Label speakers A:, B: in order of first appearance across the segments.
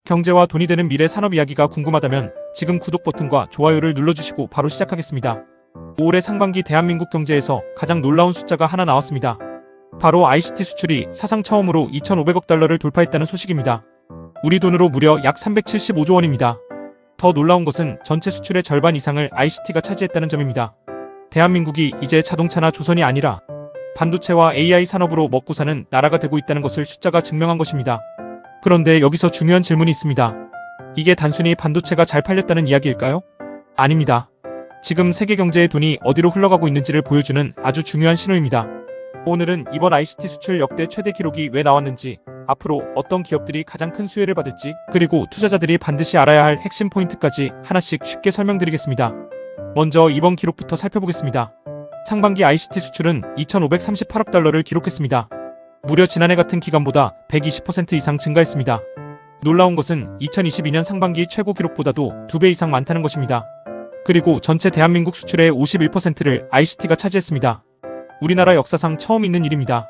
A: 경제와 돈이 되는 미래 산업 이야기가 궁금하다면 지금 구독 버튼과 좋아요를 눌러주시고 바로 시작하겠습니다. 올해 상반기 대한민국 경제에서 가장 놀라운 숫자가 하나 나왔습니다. 바로 ICT 수출이 사상 처음으로 2,500억 달러를 돌파했다는 소식입니다. 우리 돈으로 무려 약 375조 원입니다. 더 놀라운 것은 전체 수출의 절반 이상을 ICT가 차지했다는 점입니다. 대한민국이 이제 자동차나 조선이 아니라 반도체와 AI 산업으로 먹고 사는 나라가 되고 있다는 것을 숫자가 증명한 것입니다. 그런데 여기서 중요한 질문이 있습니다. 이게 단순히 반도체가 잘 팔렸다는 이야기일까요? 아닙니다. 지금 세계 경제의 돈이 어디로 흘러가고 있는지를 보여주는 아주 중요한 신호입니다. 오늘은 이번 ICT 수출 역대 최대 기록이 왜 나왔는지, 앞으로 어떤 기업들이 가장 큰 수혜를 받을지, 그리고 투자자들이 반드시 알아야 할 핵심 포인트까지 하나씩 쉽게 설명드리겠습니다. 먼저 이번 기록부터 살펴보겠습니다. 상반기 ICT 수출은 2,538억 달러를 기록했습니다. 무려 지난해 같은 기간보다 120% 이상 증가했습니다. 놀라운 것은 2022년 상반기 최고 기록보다도 2배 이상 많다는 것입니다. 그리고 전체 대한민국 수출의 51%를 ICT가 차지했습니다. 우리나라 역사상 처음 있는 일입니다.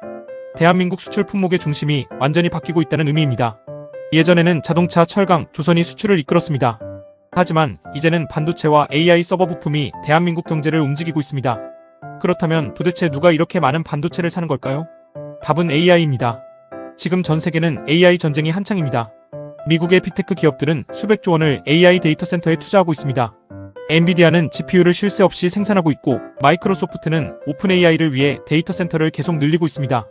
A: 대한민국 수출 품목의 중심이 완전히 바뀌고 있다는 의미입니다. 예전에는 자동차, 철강, 조선이 수출을 이끌었습니다. 하지만 이제는 반도체와 AI 서버 부품이 대한민국 경제를 움직이고 있습니다. 그렇다면 도대체 누가 이렇게 많은 반도체를 사는 걸까요? 답은 AI입니다. 지금 전 세계는 AI 전쟁이 한창입니다. 미국의 빅테크 기업들은 수백조 원을 AI 데이터 센터에 투자하고 있습니다. 엔비디아는 GPU를 쉴 새 없이 생산하고 있고, 마이크로소프트는 오픈 AI를 위해 데이터 센터를 계속 늘리고 있습니다.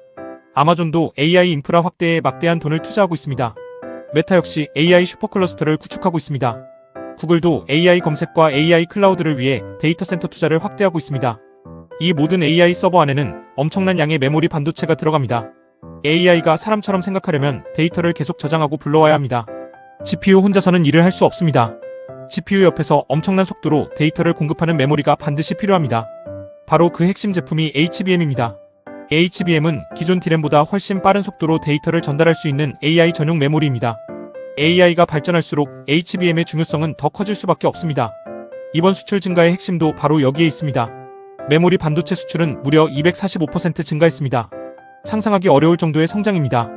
A: 아마존도 AI 인프라 확대에 막대한 돈을 투자하고 있습니다. 메타 역시 AI 슈퍼클러스터를 구축하고 있습니다. 구글도 AI 검색과 AI 클라우드를 위해 데이터 센터 투자를 확대하고 있습니다. 이 모든 AI 서버 안에는 엄청난 양의 메모리 반도체가 들어갑니다. AI가 사람처럼 생각하려면 데이터를 계속 저장하고 불러와야 합니다. GPU 혼자서는 일을 할 수 없습니다. GPU 옆에서 엄청난 속도로 데이터를 공급하는 메모리가 반드시 필요합니다. 바로 그 핵심 제품이 HBM입니다. HBM은 기존 D램보다 훨씬 빠른 속도로 데이터를 전달할 수 있는 AI 전용 메모리입니다. AI가 발전할수록 HBM의 중요성은 더 커질 수밖에 없습니다. 이번 수출 증가의 핵심도 바로 여기에 있습니다. 메모리 반도체 수출은 무려 245% 증가했습니다. 상상하기 어려울 정도의 성장입니다.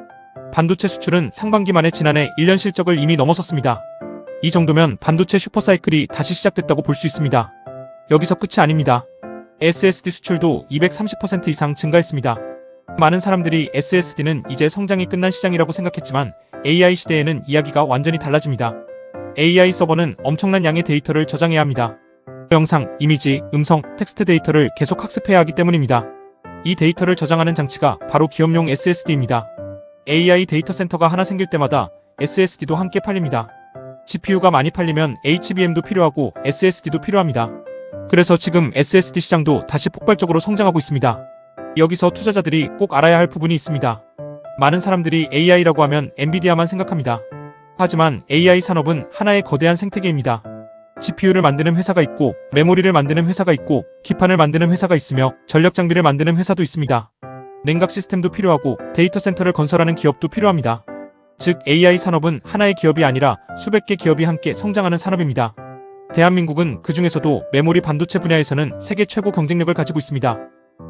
A: 반도체 수출은 상반기 만에 지난해 1년 실적을 이미 넘어섰습니다. 이 정도면 반도체 슈퍼사이클이 다시 시작됐다고 볼 수 있습니다. 여기서 끝이 아닙니다. SSD 수출도 230% 이상 증가했습니다. 많은 사람들이 SSD는 이제 성장이 끝난 시장이라고 생각했지만 AI 시대에는 이야기가 완전히 달라집니다. AI 서버는 엄청난 양의 데이터를 저장해야 합니다. 영상, 이미지, 음성, 텍스트 데이터를 계속 학습해야 하기 때문입니다. 이 데이터를 저장하는 장치가 바로 기업용 SSD입니다. AI 데이터 센터가 하나 생길 때마다 SSD도 함께 팔립니다. GPU가 많이 팔리면 HBM도 필요하고 SSD도 필요합니다. 그래서 지금 SSD 시장도 다시 폭발적으로 성장하고 있습니다. 여기서 투자자들이 꼭 알아야 할 부분이 있습니다. 많은 사람들이 AI라고 하면 엔비디아만 생각합니다. 하지만 AI 산업은 하나의 거대한 생태계입니다. GPU를 만드는 회사가 있고, 메모리를 만드는 회사가 있고, 기판을 만드는 회사가 있으며 전력 장비를 만드는 회사도 있습니다. 냉각 시스템도 필요하고 데이터 센터를 건설하는 기업도 필요합니다. 즉 AI 산업은 하나의 기업이 아니라 수백 개 기업이 함께 성장하는 산업입니다. 대한민국은 그 중에서도 메모리 반도체 분야에서는 세계 최고 경쟁력을 가지고 있습니다.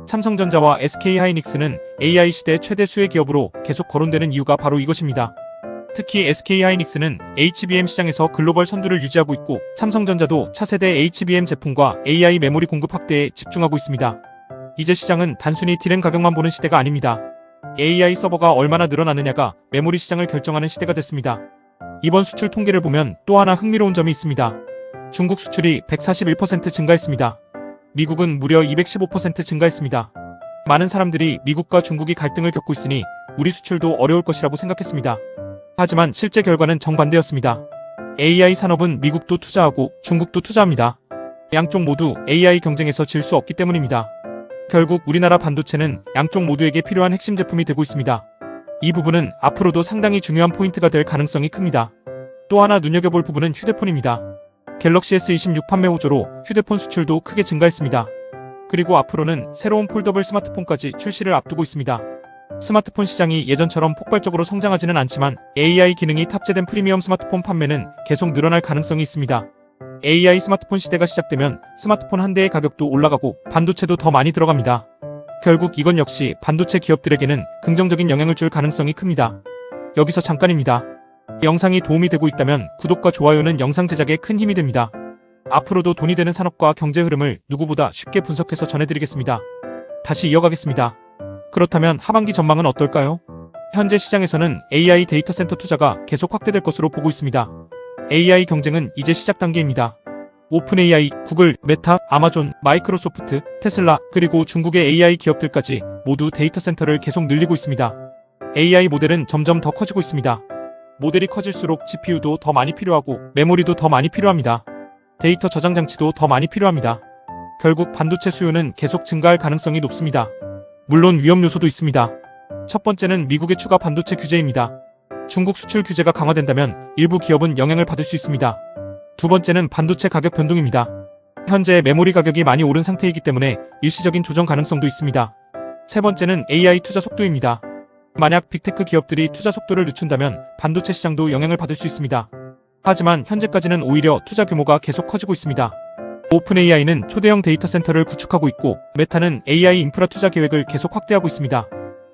A: 삼성전자와 SK하이닉스는 AI 시대 최대 수혜 기업으로 계속 거론되는 이유가 바로 이것입니다. 특히 SK하이닉스는 HBM 시장에서 글로벌 선두를 유지하고 있고, 삼성전자도 차세대 HBM 제품과 AI 메모리 공급 확대에 집중하고 있습니다. 이제 시장은 단순히 D램 가격만 보는 시대가 아닙니다. AI 서버가 얼마나 늘어나느냐가 메모리 시장을 결정하는 시대가 됐습니다. 이번 수출 통계를 보면 또 하나 흥미로운 점이 있습니다. 중국 수출이 141% 증가했습니다. 미국은 무려 215% 증가했습니다. 많은 사람들이 미국과 중국이 갈등을 겪고 있으니 우리 수출도 어려울 것이라고 생각했습니다. 하지만 실제 결과는 정반대였습니다. AI 산업은 미국도 투자하고 중국도 투자합니다. 양쪽 모두 AI 경쟁에서 질 수 없기 때문입니다. 결국 우리나라 반도체는 양쪽 모두에게 필요한 핵심 제품이 되고 있습니다. 이 부분은 앞으로도 상당히 중요한 포인트가 될 가능성이 큽니다. 또 하나 눈여겨볼 부분은 휴대폰입니다. 갤럭시 S26 판매 호조로 휴대폰 수출도 크게 증가했습니다. 그리고 앞으로는 새로운 폴더블 스마트폰까지 출시를 앞두고 있습니다. 스마트폰 시장이 예전처럼 폭발적으로 성장하지는 않지만 AI 기능이 탑재된 프리미엄 스마트폰 판매는 계속 늘어날 가능성이 있습니다. AI 스마트폰 시대가 시작되면 스마트폰 한 대의 가격도 올라가고 반도체도 더 많이 들어갑니다. 결국 이건 역시 반도체 기업들에게는 긍정적인 영향을 줄 가능성이 큽니다. 여기서 잠깐입니다. 영상이 도움이 되고 있다면 구독과 좋아요는 영상 제작에 큰 힘이 됩니다. 앞으로도 돈이 되는 산업과 경제 흐름을 누구보다 쉽게 분석해서 전해드리겠습니다. 다시 이어가겠습니다. 그렇다면 하반기 전망은 어떨까요? 현재 시장에서는 AI 데이터 센터 투자가 계속 확대될 것으로 보고 있습니다. AI 경쟁은 이제 시작 단계입니다. 오픈 AI, 구글, 메타, 아마존, 마이크로소프트, 테슬라, 그리고 중국의 AI 기업들까지 모두 데이터 센터를 계속 늘리고 있습니다. AI 모델은 점점 더 커지고 있습니다. 모델이 커질수록 GPU도 더 많이 필요하고 메모리도 더 많이 필요합니다. 데이터 저장 장치도 더 많이 필요합니다. 결국 반도체 수요는 계속 증가할 가능성이 높습니다. 물론 위험 요소도 있습니다. 첫 번째는 미국의 추가 반도체 규제입니다. 중국 수출 규제가 강화된다면 일부 기업은 영향을 받을 수 있습니다. 두 번째는 반도체 가격 변동입니다. 현재 메모리 가격이 많이 오른 상태이기 때문에 일시적인 조정 가능성도 있습니다. 세 번째는 AI 투자 속도입니다. 만약 빅테크 기업들이 투자 속도를 늦춘다면 반도체 시장도 영향을 받을 수 있습니다. 하지만 현재까지는 오히려 투자 규모가 계속 커지고 있습니다. 오픈 AI는 초대형 데이터 센터를 구축하고 있고 메타는 AI 인프라 투자 계획을 계속 확대하고 있습니다.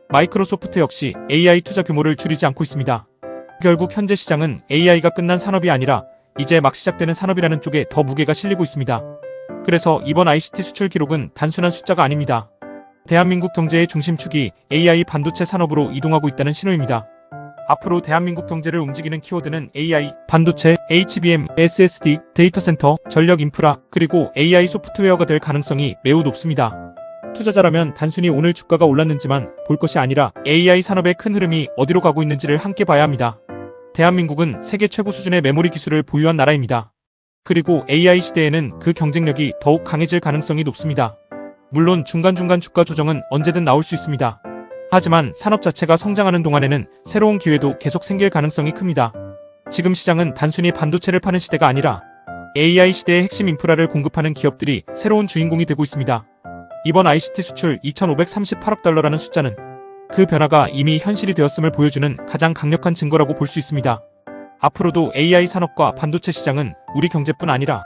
A: 마이크로소프트 역시 AI 투자 규모를 줄이지 않고 있습니다. 결국 현재 시장은 AI가 끝난 산업이 아니라 이제 막 시작되는 산업이라는 쪽에 더 무게가 실리고 있습니다. 그래서 이번 ICT 수출 기록은 단순한 숫자가 아닙니다. 대한민국 경제의 중심축이 AI 반도체 산업으로 이동하고 있다는 신호입니다. 앞으로 대한민국 경제를 움직이는 키워드는 AI, 반도체, HBM, SSD, 데이터 센터, 전력 인프라, 그리고 AI 소프트웨어가 될 가능성이 매우 높습니다. 투자자라면 단순히 오늘 주가가 올랐는지만 볼 것이 아니라 AI 산업의 큰 흐름이 어디로 가고 있는지를 함께 봐야 합니다. 대한민국은 세계 최고 수준의 메모리 기술을 보유한 나라입니다. 그리고 AI 시대에는 그 경쟁력이 더욱 강해질 가능성이 높습니다. 물론 중간중간 주가 조정은 언제든 나올 수 있습니다. 하지만 산업 자체가 성장하는 동안에는 새로운 기회도 계속 생길 가능성이 큽니다. 지금 시장은 단순히 반도체를 파는 시대가 아니라 AI 시대의 핵심 인프라를 공급하는 기업들이 새로운 주인공이 되고 있습니다. 이번 ICT 수출 2,538억 달러라는 숫자는 그 변화가 이미 현실이 되었음을 보여주는 가장 강력한 증거라고 볼 수 있습니다. 앞으로도 AI 산업과 반도체 시장은 우리 경제뿐 아니라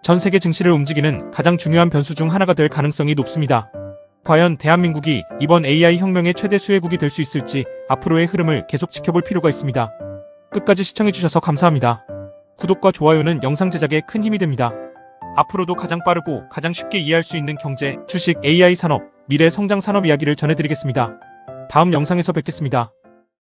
A: 전 세계 증시를 움직이는 가장 중요한 변수 중 하나가 될 가능성이 높습니다. 과연 대한민국이 이번 AI 혁명의 최대 수혜국이 될 수 있을지 앞으로의 흐름을 계속 지켜볼 필요가 있습니다. 끝까지 시청해주셔서 감사합니다. 구독과 좋아요는 영상 제작에 큰 힘이 됩니다. 앞으로도 가장 빠르고 가장 쉽게 이해할 수 있는 경제, 주식, AI 산업, 미래 성장 산업 이야기를 전해드리겠습니다. 다음 영상에서 뵙겠습니다.